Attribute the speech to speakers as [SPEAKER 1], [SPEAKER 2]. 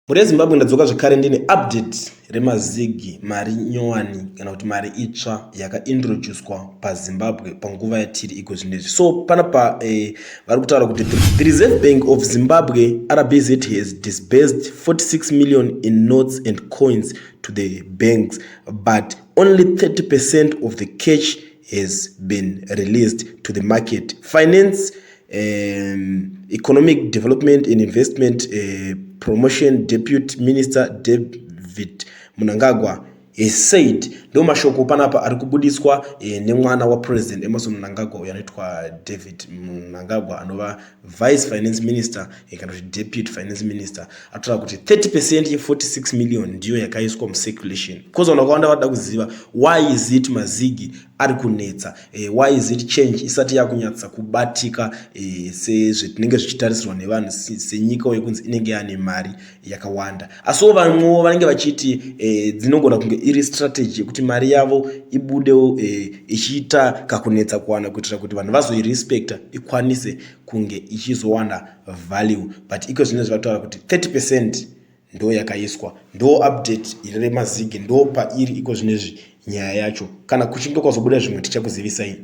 [SPEAKER 1] Muri yeZimbabwe ndadzoka zvakare ndine update remazigi mari nyowani kana kuti mari itsva yakaintroducedwa paZimbabwe panguva yatiri iko zvinezvi. So panapa vari kutaura kuti the Reserve Bank of Zimbabwe RBZ has disbursed 46 million in notes and coins to the banks, but only 30% of the cash has been released to the market. Finance, Economic Development and Investment Promotion Deputy Minister David Mnangagwa has said ndo mashoko panapa ari kubudiswa nemwana wa President Emmerson Mnangagwa uyo anoitwa David Mnangagwa anova Vice Finance Minister kana kuti Deputy Finance Minister atotaura kuti 30% ye 46 million ndiyo yakaiswa mucirculation. Because vanakawanda vada kuziva why is it mazigi ari kunetsa, why is it change isati yakunyatsa kubatika sezvitinenge zvichitarisirwa nevanhu senyika yekunzi inenge yane mari yakawanda. Asiwo vamwewo vanenge vachiti dzinogona kunge iri strategy yekuti mari yavo ibudewo ichiita kakunetsa kuwana kuitira kuti vanhu vazoirespecta ikwanise kunge ichizowana value. But iko zvino zvataura kuti 30% ndo yakaiswa, ndo update iri remazigi, ndo pairi iko zvinezvi nyaya yacho. Kana kuchinge kwazobuda zvimwe tichakuzivisai.